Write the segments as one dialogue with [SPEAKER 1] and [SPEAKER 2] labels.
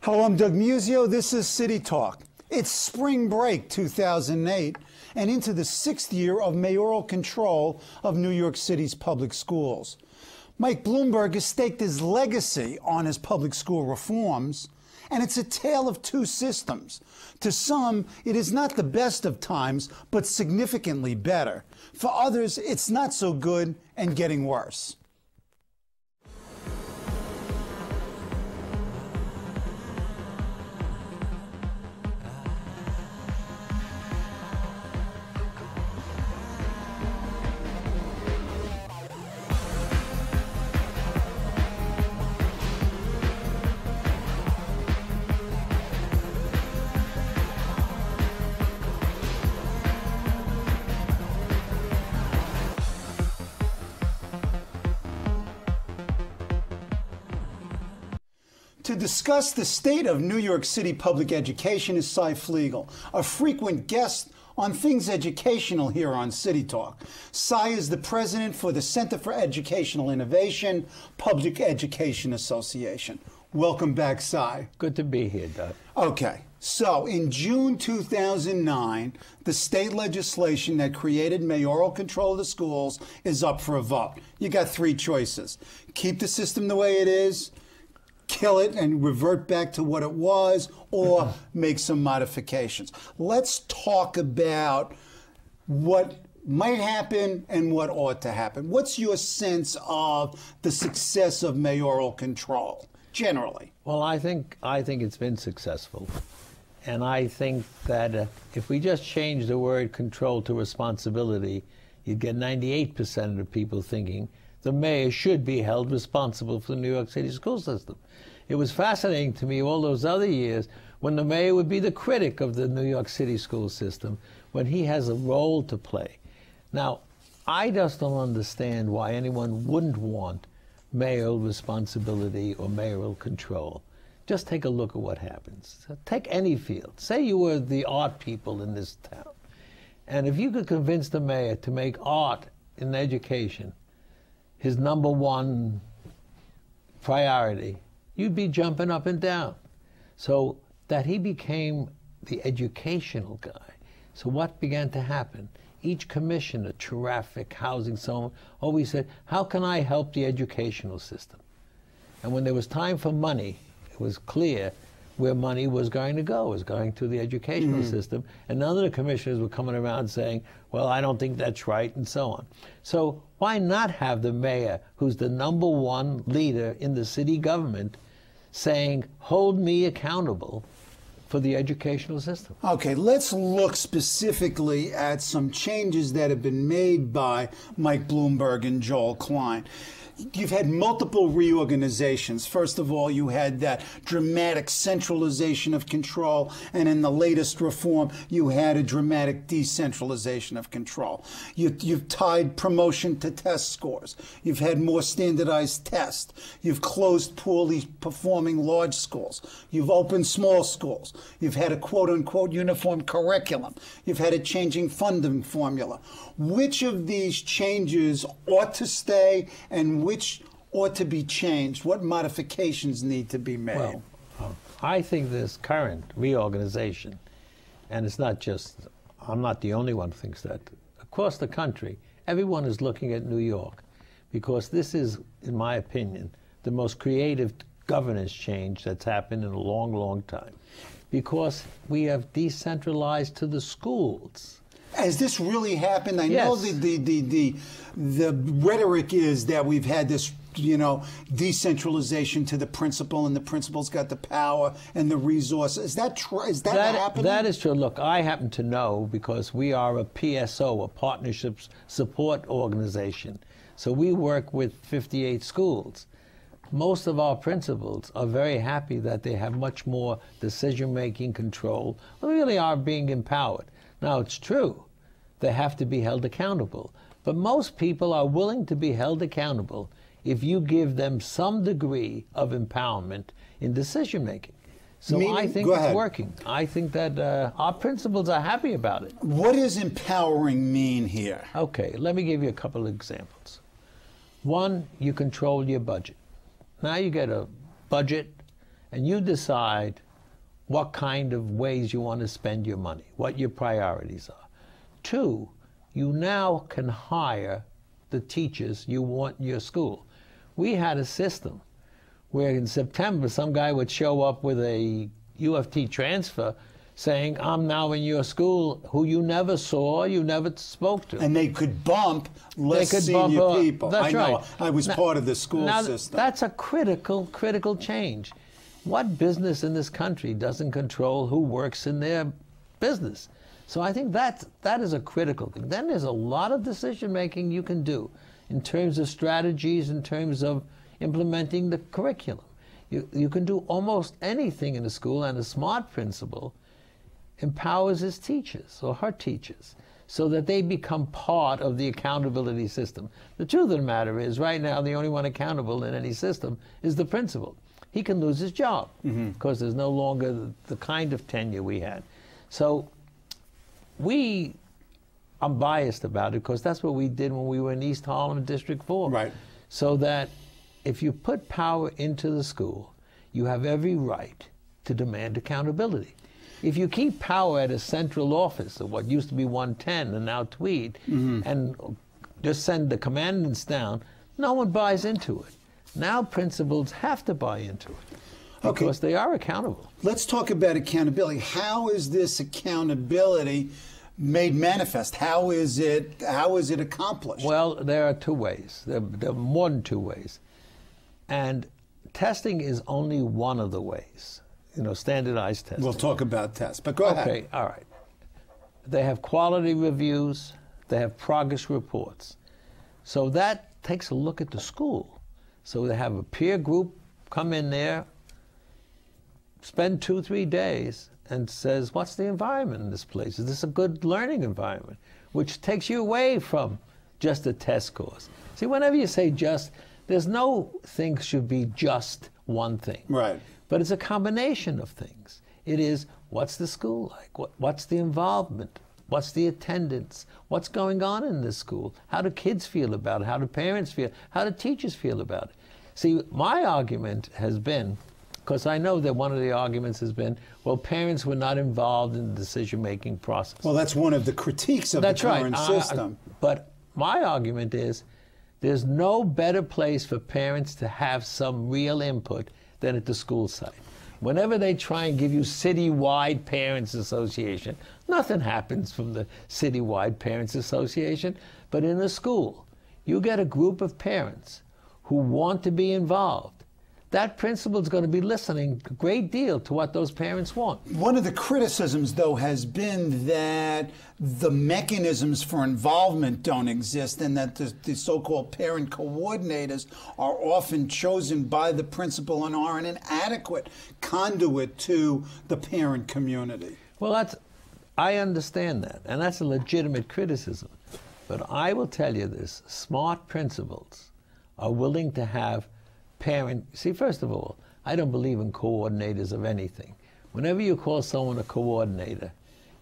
[SPEAKER 1] Hello, I'm Doug Muzzio. This is City Talk. It's spring break 2008 and into the 6th year of mayoral control of New York City's public schools. Mike Bloomberg has staked his legacy on his public school reforms, and it's a tale of two systems. To some, it is not the best of times, but significantly better. For others, it's not so good and getting worse. To discuss the state of New York City public education is Seymour Fliegel, a frequent guest on things educational here on City Talk. Cy is the president for the Center for Educational Innovation, Public Education Association. Welcome back, Cy.
[SPEAKER 2] Good to be here, Doug.
[SPEAKER 1] Okay, so in June 2009, the state legislation that created mayoral control of the schools is up for a vote. You got three choices. Keep the system the way it is, kill it and revert back to what it was, or make some modifications. Let's talk about what might happen and what ought to happen. What's your sense of the success of mayoral control, generally?
[SPEAKER 2] Well, I think it's been successful. And I think that if we just change the word control to responsibility, you'd get 98% of the people thinking the mayor should be held responsible for the New York City school system. It was fascinating to me all those other years when the mayor would be the critic of the New York City school system, when he has a role to play. Now, I just don't understand why anyone wouldn't want mayoral responsibility or mayoral control. Just take a look at what happens. Take any field. Say you were the art people in this town, and if you could convince the mayor to make art in education his #1 priority, you'd be jumping up and down. So that he became the educational guy. So what began to happen? Each commissioner, traffic, housing, so on, always said, how can I help the educational system? And when there was time for money, it was clear where money was going to go. It was going to the educational system. And none of the commissioners were coming around saying, well, I don't think that's right, and so on. So why not have the mayor, who's the #1 leader in the city government, saying, hold me accountable for the educational system?
[SPEAKER 1] Okay, let's look specifically at some changes that have been made by Mike Bloomberg and Joel Klein. You've had multiple reorganizations. First of all, you had that dramatic centralization of control, and in the latest reform, you had a dramatic decentralization of control. You've tied promotion to test scores. You've had more standardized tests. You've closed poorly performing large schools. You've opened small schools. You've had a quote-unquote uniform curriculum. You've had a changing funding formula. Which of these changes ought to stay and which ought to be changed? What modifications need to be made?
[SPEAKER 2] Well, I think this current reorganization, and it's not just, I'm not the only one who thinks that. Across the country, everyone is looking at New York because this is, in my opinion, the most creative governance change that's happened in a long, long time. Because we have decentralized to the schools.
[SPEAKER 1] Has this really happened? I know the rhetoric is that we've had this, decentralization to the principal, and the principal's got the power and the resources. Is that true? Is that happening?
[SPEAKER 2] That is true. Look, I happen to know because we are a PSO, a Partnerships Support Organization. So we work with 58 schools. Most of our principals are very happy that they have much more decision-making control. They really are being empowered. Now, it's true, they have to be held accountable. But most people are willing to be held accountable if you give them some degree of empowerment in decision-making. So I think it's working. I think that our principals are happy about it.
[SPEAKER 1] What does empowering mean here?
[SPEAKER 2] Okay, let me give you a couple of examples. One, you control your budget. Now you get a budget and you decide what kind of ways you want to spend your money, what your priorities are. 2, you now can hire the teachers you want in your school. We had a system where in September some guy would show up with a UFT transfer saying, I'm now in your school, who you never saw, you never spoke to.
[SPEAKER 1] And they could bump less senior people.
[SPEAKER 2] That's
[SPEAKER 1] I know.
[SPEAKER 2] right.
[SPEAKER 1] I was part of the school system.
[SPEAKER 2] That's a critical change. What business in this country doesn't control who works in their business? So I think that is a critical thing. Then there's a lot of decision making you can do in terms of strategies, in terms of implementing the curriculum. You can do almost anything in a school, and a smart principal empowers his teachers or her teachers so that they become part of the accountability system. The truth of the matter is, right now, the only one accountable in any system is the principal. He can lose his job because there's no longer the kind of tenure we had. So I'm biased about it because that's what we did when we were in East Harlem District 4.
[SPEAKER 1] Right.
[SPEAKER 2] So that if you put power into the school, you have every right to demand accountability. If you keep power at a central office of what used to be 110 and now Tweed, and just send the commandants down, no one buys into it. Now principals have to buy into it because they are accountable.
[SPEAKER 1] Let's talk about accountability. How is this accountability made manifest? How is it accomplished?
[SPEAKER 2] Well, there are 2 ways. There are more than 2 ways. And testing is only one of the ways. Standardized testing.
[SPEAKER 1] We'll talk about tests, but go ahead.
[SPEAKER 2] Okay, all right. They have quality reviews. They have progress reports. So that takes a look at the school. So they have a peer group come in there, spend 2-3 days, and says, what's the environment in this place? Is this a good learning environment? Which takes you away from just a test course. See, whenever you say just, there's no thing should be just one thing.
[SPEAKER 1] Right.
[SPEAKER 2] But it's a combination of things. It is, what's the school like? What's the involvement? What's the attendance? What's going on in this school? How do kids feel about it? How do parents feel? How do teachers feel about it? See, my argument has been, because I know that one of the arguments has been, well, parents were not involved in the decision-making process.
[SPEAKER 1] Well, that's one of the critiques of the current system.
[SPEAKER 2] But my argument is, there's no better place for parents to have some real input than at the school site. Whenever they try and give you citywide parents association, nothing happens from the citywide parents association. But in a school, you get a group of parents who want to be involved. That principal is going to be listening a great deal to what those parents want.
[SPEAKER 1] One of the criticisms, though, has been that the mechanisms for involvement don't exist, and that the so-called parent coordinators are often chosen by the principal and are an inadequate conduit to the parent community.
[SPEAKER 2] Well, I understand that, and that's a legitimate criticism. But I will tell you this, smart principals are willing to have see, first of all, I don't believe in coordinators of anything. Whenever you call someone a coordinator,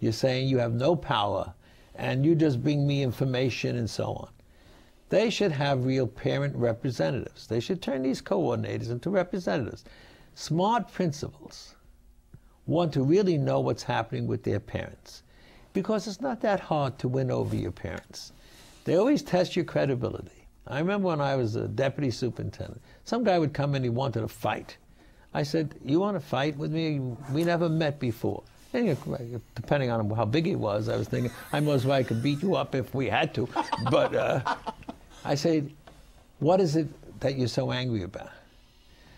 [SPEAKER 2] you're saying you have no power and you just bring me information and so on. They should have real parent representatives. They should turn these coordinators into representatives. Smart principals want to really know what's happening with their parents because it's not that hard to win over your parents. They always test your credibility. I remember when I was a deputy superintendent, some guy would come in, he wanted to fight. I said, you want to fight with me? We never met before. And depending on how big he was, I was thinking, I most likely could beat you up if we had to. But I said, what is it that you're so angry about?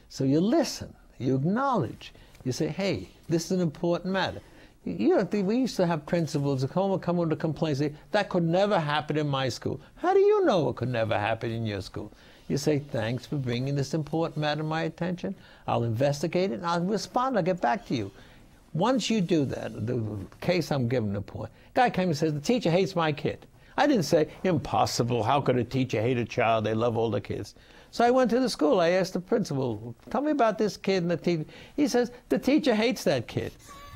[SPEAKER 2] So you listen, you acknowledge, you say, hey, this is an important matter. We used to have principals come with a complaint, say, that could never happen in my school. How do you know it could never happen in your school? You say, thanks for bringing this important matter to my attention. I'll investigate it and I'll respond. I'll get back to you. Once you do that, the case I'm giving the point, guy came and says, the teacher hates my kid. I didn't say, impossible, how could a teacher hate a child? They love all the kids. So I went to the school. I asked the principal, tell me about this kid and the teacher. He says, the teacher hates that kid.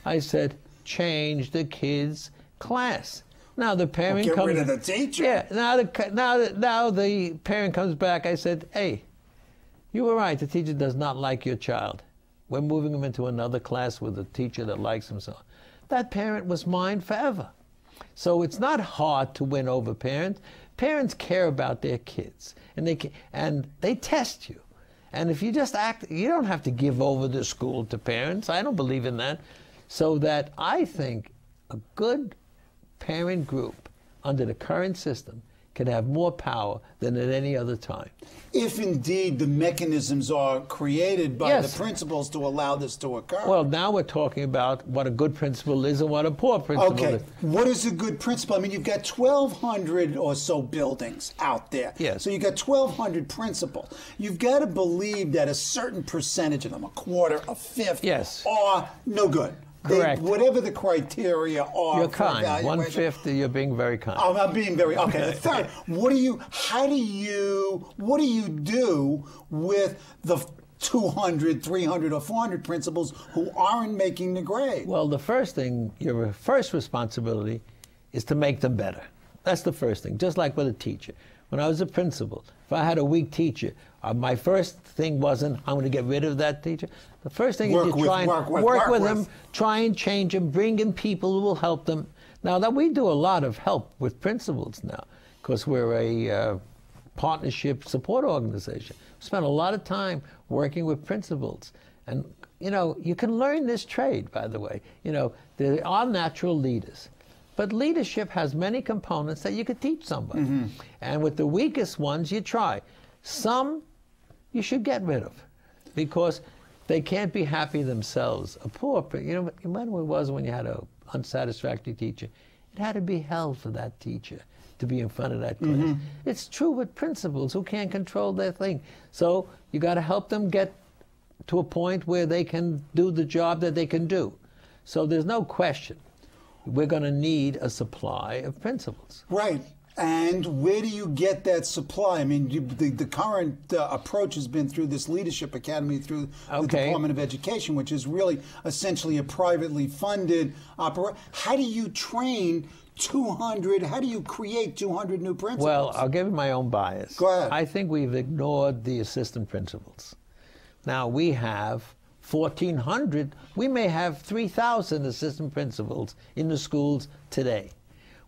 [SPEAKER 2] I said, change the kid's class. Now the parent
[SPEAKER 1] get
[SPEAKER 2] comes.
[SPEAKER 1] rid of the teacher.
[SPEAKER 2] Yeah. Now the parent comes back. I said, hey, you were right. The teacher does not like your child. we're moving him into another class with a teacher that likes him so. That parent was mine forever. So it's not hard to win over parents. Parents care about their kids, and they test you. And if you just act, you don't have to give over the school to parents. I don't believe in that. So that I think a good parent group under the current system can have more power than at any other time.
[SPEAKER 1] If indeed the mechanisms are created by the principals to allow this to occur.
[SPEAKER 2] Well, now we're talking about what a good principal is and what a poor principal is.
[SPEAKER 1] What is a good principal? I mean, you've got 1,200 or so buildings out there.
[SPEAKER 2] Yes.
[SPEAKER 1] So you've got 1,200 principals. You've got to believe that a certain percentage of them, a quarter, a fifth, are no good.
[SPEAKER 2] Correct.
[SPEAKER 1] Whatever the criteria are.
[SPEAKER 2] You're kind. 1/5, you're being very kind.
[SPEAKER 1] I'm being very, okay. The third, what do you do with the 200, 300, or 400 principals who aren't making the grade?
[SPEAKER 2] Well, the first thing, your first responsibility is to make them better. That's the first thing, just like with a teacher. When I was a principal, if I had a weak teacher, my first thing wasn't, I'm going to get rid of that teacher. The first thing is you try and work with them, try and change them, bring in people who will help them. Now, that we do a lot of help with principals now, because we're a partnership support organization. We spend a lot of time working with principals. And, you know, you can learn this trade, by the way. You know, there are natural leaders. But leadership has many components that you could teach somebody. And with the weakest ones, you try. Some you should get rid of because they can't be happy themselves. A poor, you know, remember what it was when you had an unsatisfactory teacher? It had to be hell for that teacher to be in front of that class. It's true with principals who can't control their thing. So you got to help them get to a point where they can do the job that they can do. So there's no question. We're going to need a supply of principals.
[SPEAKER 1] Right. And where do you get that supply? I mean, the current approach has been through this Leadership Academy through the Department of Education, which is really essentially a privately funded operation. How do you train 200? How do you create 200 new principals?
[SPEAKER 2] Well, I'll give you my own bias.
[SPEAKER 1] Go ahead.
[SPEAKER 2] I think we've ignored the assistant principals. Now, we have 1,400, we may have 3,000 assistant principals in the schools today.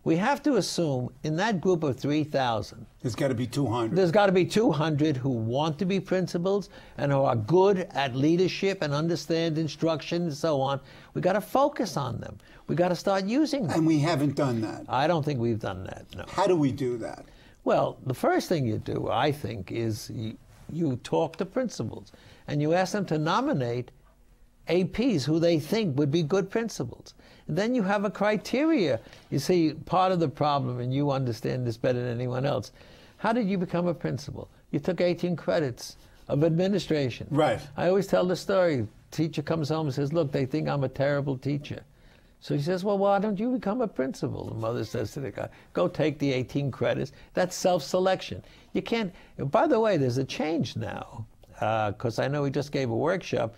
[SPEAKER 2] We have to assume in that group of 3,000,
[SPEAKER 1] there's got to be 200.
[SPEAKER 2] There's got to be 200 who want to be principals and who are good at leadership and understand instruction and so on. We got to focus on them. We got to start using them.
[SPEAKER 1] And we haven't done that.
[SPEAKER 2] I don't think we've done that, no.
[SPEAKER 1] How do we do that?
[SPEAKER 2] Well, the first thing you do, I think, is you talk to principals and you ask them to nominate APs who they think would be good principals. And then you have a criteria. You see, part of the problem, and you understand this better than anyone else, how did you become a principal? You took 18 credits of administration.
[SPEAKER 1] Right.
[SPEAKER 2] I always tell the story. Teacher comes home and says, look, they think I'm a terrible teacher. So he says, well, why don't you become a principal? The mother says to the guy, go take the 18 credits. That's self-selection. You can't, by the way, there's a change now, because I know we just gave a workshop.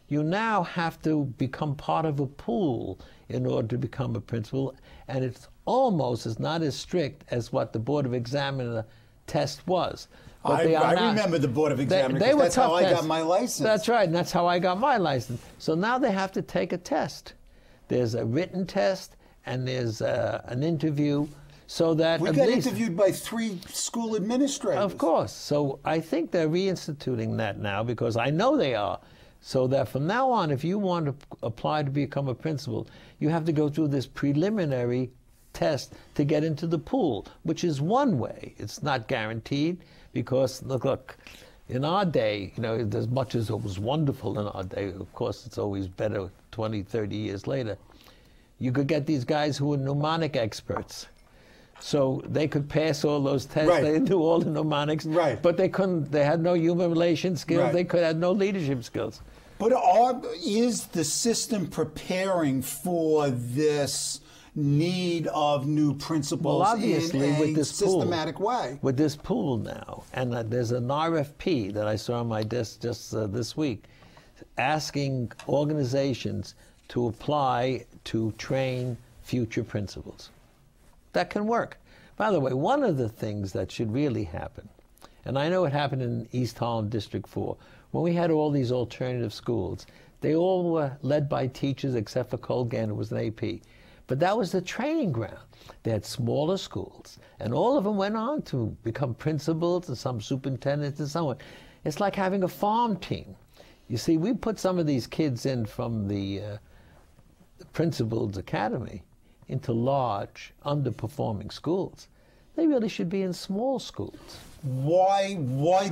[SPEAKER 2] You now have to become part of a pool in order to become a principal, and it's almost is not as strict as what the Board of Examiner test was.
[SPEAKER 1] I remember the Board of Examiner, that's how I got my license.
[SPEAKER 2] That's right, and that's how I got my license. So now they have to take a test. There's a written test, and there's an interview, so that
[SPEAKER 1] we got interviewed by 3 school administrators.
[SPEAKER 2] Of course. So I think they're reinstituting that now, because I know they are. So that from now on, if you want to apply to become a principal, you have to go through this preliminary test to get into the pool, which is one way. It's not guaranteed, because look, in our day, you know, as much as it was wonderful in our day, of course, it's always better 20, 30 years later. You could get these guys who were mnemonic experts. So they could pass all those tests.
[SPEAKER 1] Right.
[SPEAKER 2] They knew all the mnemonics.
[SPEAKER 1] Right.
[SPEAKER 2] But they couldn't. They had no human relation skills.
[SPEAKER 1] Right.
[SPEAKER 2] They had no leadership skills.
[SPEAKER 1] But is the system preparing for this need of new principals
[SPEAKER 2] obviously,
[SPEAKER 1] in a
[SPEAKER 2] with this
[SPEAKER 1] systematic way?
[SPEAKER 2] With this pool now, and there's an RFP that I saw on my desk just this week, asking organizations to apply to train future principals. That can work. By the way, one of the things that should really happen, and I know it happened in East Harlem District 4, when we had all these alternative schools, They all were led by teachers except for Colgan, who was an AP. But that was the training ground. They had smaller schools, and all of them went on to become principals and some superintendents and so on. It's like having a farm team. You see, we put some of these kids in from the principal's academy into large, underperforming schools. They really should be in small schools.
[SPEAKER 1] Why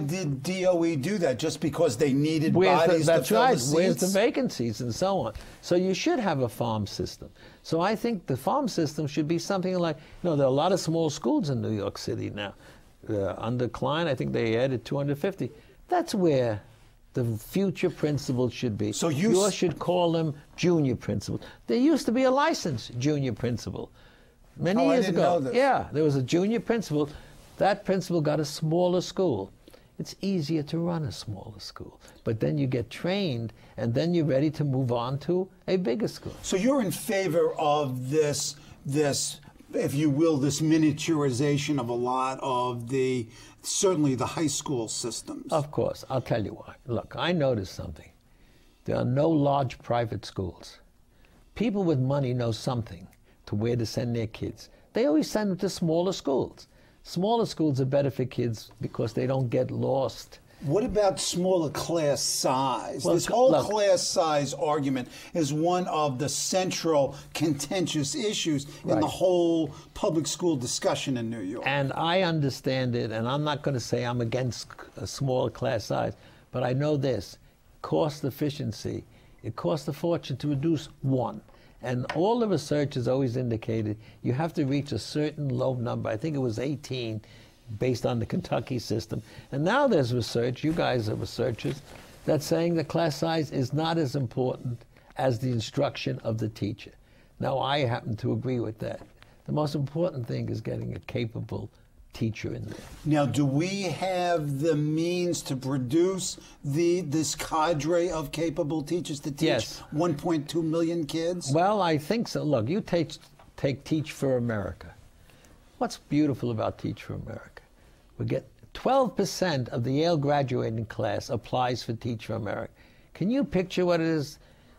[SPEAKER 1] did DOE do that? Just because they needed bodies to fill the seats?
[SPEAKER 2] Where's the vacancies and so on? So you should have a farm system. So I think the farm system should be something like, there are a lot of small schools in New York City now. Under Klein, I think they added 250. That's where the future principals should be. So you should call them junior principals. There used to be a licensed junior principal many years ago.
[SPEAKER 1] Know this.
[SPEAKER 2] Yeah, there was a junior principal. That principal got a smaller school. It's easier to run a smaller school. But then you get trained, and then you're ready to move on to a bigger school.
[SPEAKER 1] So you're in favor of this, if you will, this miniaturization of a lot of certainly the high school systems.
[SPEAKER 2] Of course. I'll tell you why. Look, I noticed something. There are no large private schools. People with money know something to where to send their kids. They always send them to smaller schools. Smaller schools are better for kids because they don't get lost.
[SPEAKER 1] What about smaller class size? Well, this whole class size argument is one of the central contentious issues in the whole public school discussion in New York.
[SPEAKER 2] And I understand it, and I'm not going to say I'm against a smaller class size, but I know this, cost efficiency. It costs a fortune to reduce one. And all the research has always indicated you have to reach a certain low number. I think it was 18, based on the Kentucky system. And now there's research, you guys are researchers, that's saying the class size is not as important as the instruction of the teacher. Now, I happen to agree with that. The most important thing is getting a capable teacher in there.
[SPEAKER 1] Now, do we have the means to produce this cadre of capable teachers to teach 1.2 million kids?
[SPEAKER 2] Well, I think so. Look, you take Teach for America. What's beautiful about Teach for America? We get 12% of the Yale graduating class applies for Teach for America. Can you picture what it is?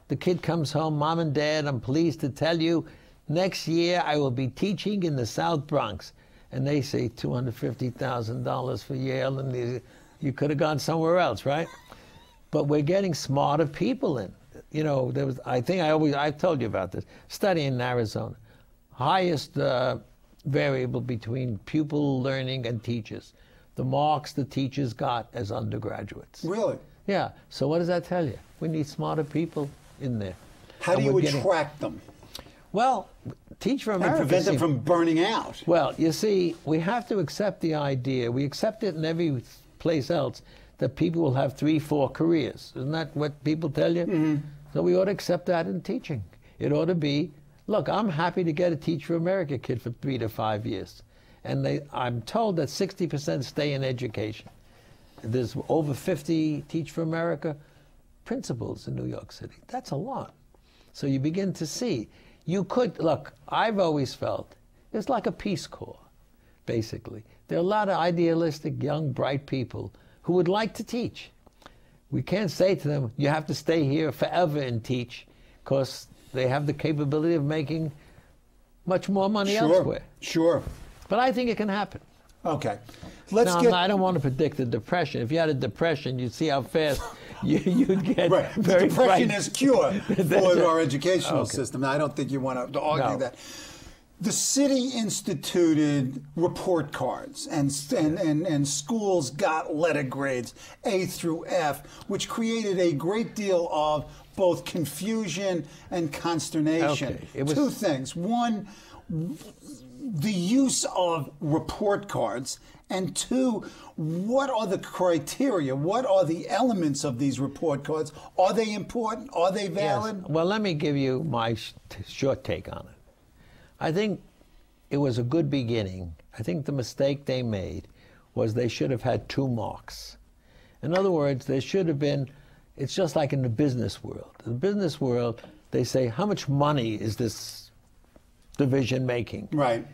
[SPEAKER 2] The kid comes home, Mom and Dad, I'm pleased to tell you, next year I will be teaching in the South Bronx. And they say $250,000 for Yale, and you could have gone somewhere else, right? But we're getting smarter people in. There was, I've told you about this, study in Arizona. Highest variable between pupil learning and teachers. The marks the teachers got as undergraduates.
[SPEAKER 1] Really?
[SPEAKER 2] Yeah. So what does that tell you? We need smarter people in there.
[SPEAKER 1] How do you attract them?
[SPEAKER 2] Well, Teach for America.
[SPEAKER 1] And prevent them from burning out.
[SPEAKER 2] Well, you see, we have to accept the idea. We accept it in every place else that people will have 3, 4 careers. Isn't that what people tell you? Mm-hmm. So we ought to accept that in teaching. It ought to be, look, I'm happy to get a Teach for America kid for 3 to 5 years. And I'm told that 60% stay in education. There's over 50 Teach for America principals in New York City. That's a lot. So you begin to see. You could, look, I've always felt it's like a Peace Corps, basically. There are a lot of idealistic, young, bright people who would like to teach. We can't say to them, you have to stay here forever and teach, because they have the capability of making much more money elsewhere.
[SPEAKER 1] Sure.
[SPEAKER 2] But I think it can happen.
[SPEAKER 1] Okay.
[SPEAKER 2] I don't want to predict the depression. If you had a depression, you'd see how fast you'd get very
[SPEAKER 1] depression is cure for our educational system. Now, I don't think you want to argue that. The city instituted report cards, and schools got letter grades, A through F, which created a great deal of both confusion and consternation. Two things. One, the use of report cards, and two, what are the criteria? What are the elements of these report cards? Are they important? Are they valid?
[SPEAKER 2] Yes. Well, let me give you my short take on it. I think it was a good beginning. I think the mistake they made was they should have had 2 marks. In other words, there should have been, it's just like in the business world. In the business world, they say, how much money is this division making?
[SPEAKER 1] Right.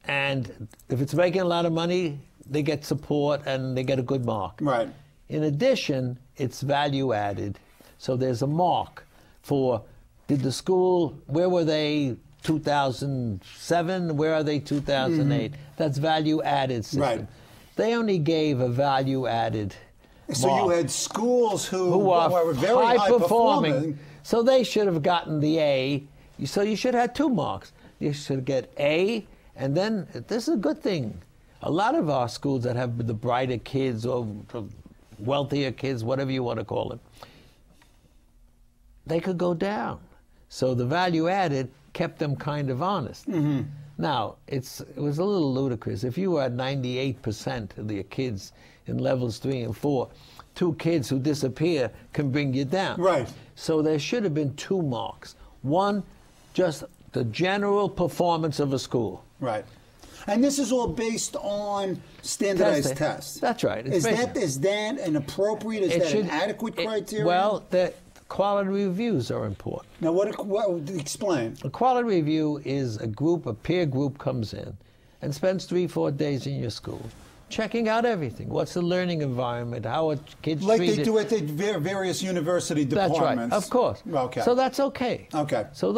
[SPEAKER 2] And if it's making a lot of money, they get support and they get a good mark.
[SPEAKER 1] Right.
[SPEAKER 2] In addition, it's value added. So there's a mark for, did the school, where were they 2007, where are they 2008? That's value added system.
[SPEAKER 1] Right.
[SPEAKER 2] They only gave a value added
[SPEAKER 1] So
[SPEAKER 2] mark.
[SPEAKER 1] you had schools who were very
[SPEAKER 2] high performing.
[SPEAKER 1] performing.
[SPEAKER 2] So they should have gotten the A. So you should have 2 marks. You should get A, and then this is a good thing. A lot of our schools that have the brighter kids or wealthier kids, whatever you want to call it, they could go down. So the value added kept them kind of honest.
[SPEAKER 1] Mm-hmm.
[SPEAKER 2] Now, it was a little ludicrous. If you were at 98% of the kids in levels 3 and 4, 2 kids who disappear can bring you down.
[SPEAKER 1] Right.
[SPEAKER 2] So there should have been 2 marks. One, just the general performance of a school.
[SPEAKER 1] Right. And this is all based on standardized tests.
[SPEAKER 2] That's right.
[SPEAKER 1] Is that an appropriate, an adequate criteria?
[SPEAKER 2] Well, the quality reviews are important.
[SPEAKER 1] Now, what explain?
[SPEAKER 2] A quality review is a peer group comes in and spends 3-4 days in your school, checking out everything. What's the learning environment? How are kids treated?
[SPEAKER 1] Like they do at the various university departments.
[SPEAKER 2] That's right, of course.
[SPEAKER 1] Okay.
[SPEAKER 2] So that's okay.
[SPEAKER 1] Okay.
[SPEAKER 2] So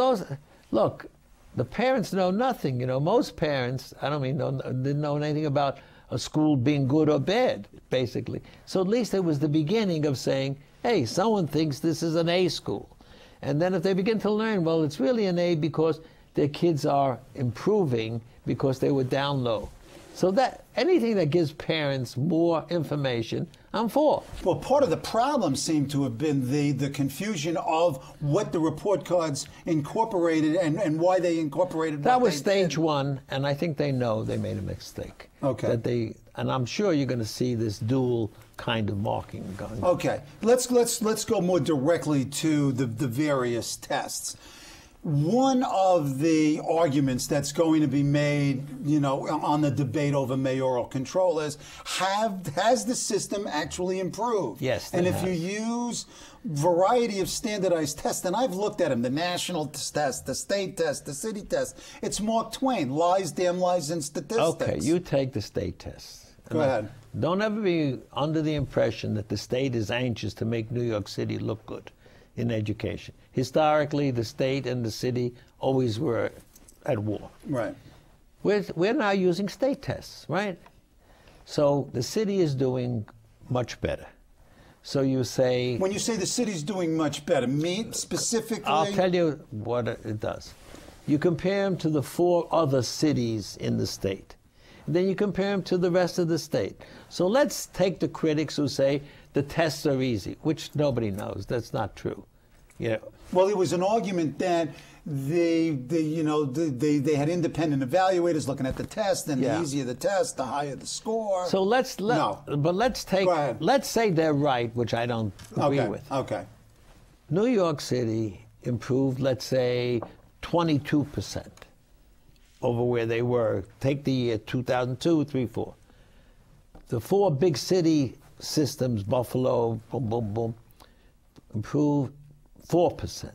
[SPEAKER 2] look, the parents know nothing. You know, most parents, didn't know anything about a school being good or bad, basically. So at least it was the beginning of saying, hey, someone thinks this is an A school. And then if they begin to learn, well, it's really an A because their kids are improving because they were down low. So that anything that gives parents more information, I'm for.
[SPEAKER 1] Well, part of the problem seemed to have been the confusion of what the report cards incorporated and why they incorporated.
[SPEAKER 2] That was stage 1, and I think they know they made a mistake.
[SPEAKER 1] Okay.
[SPEAKER 2] And I'm sure you're going to see this dual kind of marking going.
[SPEAKER 1] Okay. Let's go more directly to the various tests. One of the arguments that's going to be made, on the debate over mayoral control is, has the system actually improved?
[SPEAKER 2] Yes.
[SPEAKER 1] And if you use variety of standardized tests, and I've looked at them, the national test, the state test, the city test, it's Mark Twain, lies, damn lies, and statistics.
[SPEAKER 2] Okay, you take the state test.
[SPEAKER 1] Go ahead.
[SPEAKER 2] Don't ever be under the impression that the state is anxious to make New York City look good in education. Historically, the state and the city always were at war.
[SPEAKER 1] Right.
[SPEAKER 2] We're now using state tests, right? So the city is doing much better. So you say...
[SPEAKER 1] When you say the city's doing much better, specifically...
[SPEAKER 2] I'll tell you what it does. You compare them to the 4 other cities in the state. And then you compare them to the rest of the state. So let's take the critics who say the tests are easy, which nobody knows. That's not true.
[SPEAKER 1] Well, it was an argument that they had independent evaluators looking at the test, and the easier the test, the higher the score.
[SPEAKER 2] So let's say they're right, which I don't agree with.
[SPEAKER 1] Okay.
[SPEAKER 2] New York City improved, let's say, 22% over where they were. Take the year 2002, 3, 4. The 4 big city systems, Buffalo, boom, boom, boom, improved 4%.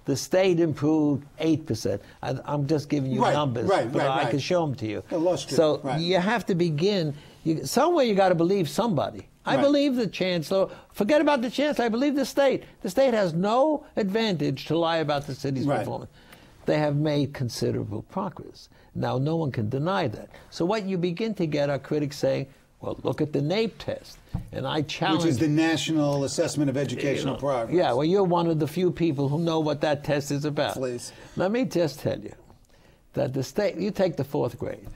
[SPEAKER 2] The state improved 8%. I'm just giving you numbers, but I can show them to you. So you have to begin. Somewhere you got to believe somebody. I believe the chancellor. Forget about the chancellor. I believe the state. The state has no advantage to lie about the city's performance. They have made considerable progress. Now, no one can deny that. So what you begin to get are critics saying, well, look at the NAEP test. And I challenge...
[SPEAKER 1] Which is the National Assessment of Educational Progress.
[SPEAKER 2] Yeah, well, you're one of the few people who know what that test is about.
[SPEAKER 1] Please.
[SPEAKER 2] Let me just tell you that the state... You take the 4th grade.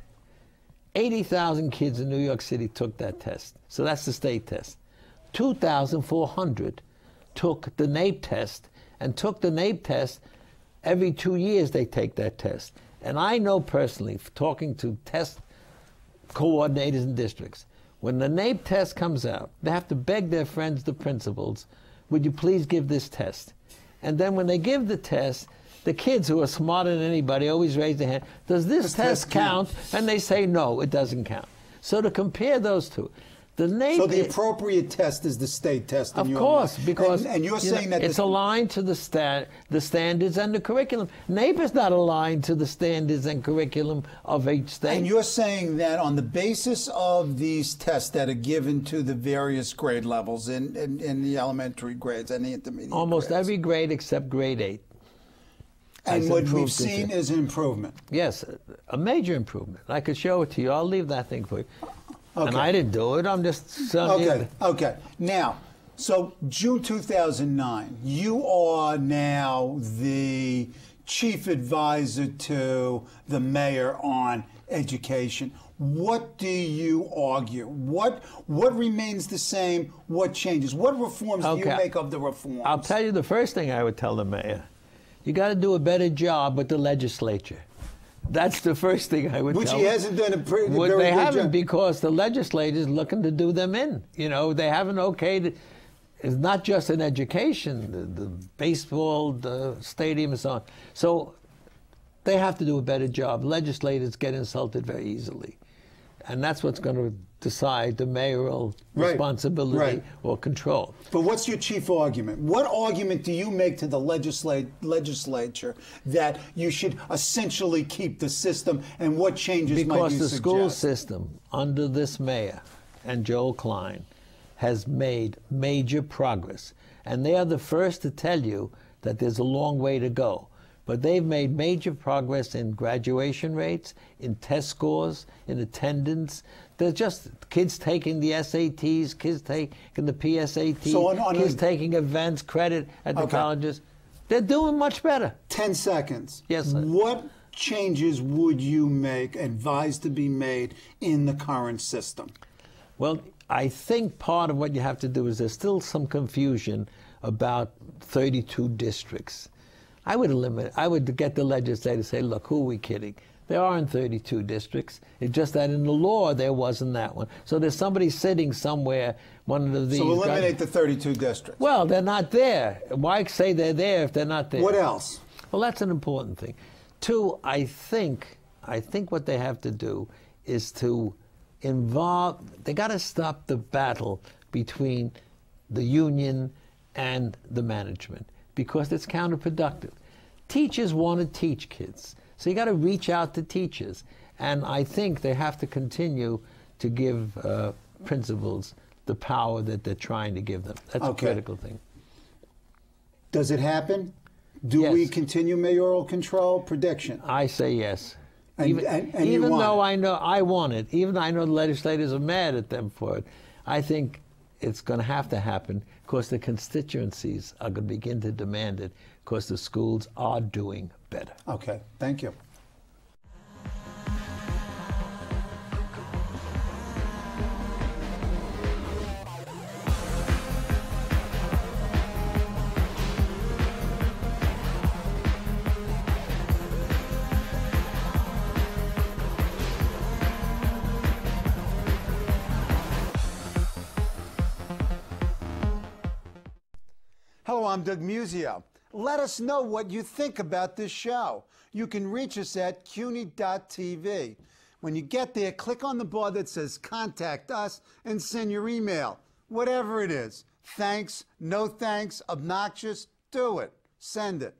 [SPEAKER 2] 80,000 kids in New York City took that test. So that's the state test. 2,400 took the NAEP test, and took the NAEP test every 2 years they take that test. And I know personally, talking to test coordinators in districts, when the NAEP test comes out, they have to beg their friends, the principals, would you please give this test? And then when they give the test, the kids who are smarter than anybody always raise their hand, does this test count? And they say, no, it doesn't count. So to compare those two,
[SPEAKER 1] So the appropriate test is the state test.
[SPEAKER 2] Of course, because
[SPEAKER 1] and you're saying that
[SPEAKER 2] it's aligned to the standards and the curriculum. NAEPA is not aligned to the standards and curriculum of each state.
[SPEAKER 1] And you're saying that on the basis of these tests that are given to the various grade levels in the elementary grades and the intermediate
[SPEAKER 2] almost
[SPEAKER 1] grades,
[SPEAKER 2] every grade except grade 8.
[SPEAKER 1] And what we've seen is an improvement.
[SPEAKER 2] Yes, a major improvement. I could show it to you. I'll leave that thing for you.
[SPEAKER 1] Okay.
[SPEAKER 2] And I didn't do it. I'm just telling you.
[SPEAKER 1] Okay. Now, so June 2009, you are now the chief advisor to the mayor on education. What do you argue? What remains the same? What changes? What reforms do you make of the reforms?
[SPEAKER 2] I'll tell you the first thing I would tell the mayor. You got to do a better job with the legislature. That's the first thing I would tell
[SPEAKER 1] Which he hasn't done a very good job.
[SPEAKER 2] They haven't, because the legislature is looking to do them in. You know, they haven't okayed. It's not just in education, the baseball, the stadium, and so on. So they have to do a better job. Legislators get insulted very easily. And that's what's going to decide the mayoral responsibility or control.
[SPEAKER 1] But what's your chief argument? What argument do you make to the legislature that you should essentially keep the system, and what changes might you suggest?
[SPEAKER 2] Because the school system under this mayor and Joel Klein has made major progress. And they are the first to tell you that there's a long way to go. But they've made major progress in graduation rates, in test scores, in attendance. They're just kids taking the SATs, kids taking the PSATs, kids taking advanced credit at the colleges. They're doing much better.
[SPEAKER 1] 10 seconds.
[SPEAKER 2] Yes, sir.
[SPEAKER 1] What changes would you advise to be made in the current system?
[SPEAKER 2] Well, I think part of what you have to do is there's still some confusion about 32 districts. I would get the legislature to say, look, who are we kidding? There aren't 32 districts. It's just that in the law there wasn't that one. So there's somebody sitting somewhere, one of these
[SPEAKER 1] So eliminate the 32 districts.
[SPEAKER 2] Well, they're not there. Why say they're there if they're not there?
[SPEAKER 1] What else?
[SPEAKER 2] Well, that's an important thing. Two, I think what they have to do is to involve, they got to stop the battle between the union and the management, because it's counterproductive. Teachers want to teach kids, so you got to reach out to teachers. And I think they have to continue to give principals the power that they're trying to give them. That's a critical thing.
[SPEAKER 1] Does it happen? Do we continue mayoral control? Prediction?
[SPEAKER 2] I say yes.
[SPEAKER 1] And
[SPEAKER 2] even though I know I want it, even though I know the legislators are mad at them for it, I think it's going to have to happen, because the constituencies are going to begin to demand it, because the schools are doing better.
[SPEAKER 1] Okay, thank you. Hello, I'm Doug Muzzio. Let us know what you think about this show. You can reach us at CUNY.TV. When you get there, click on the bar that says Contact Us and send your email. Whatever it is. Thanks, no thanks, obnoxious, do it. Send it.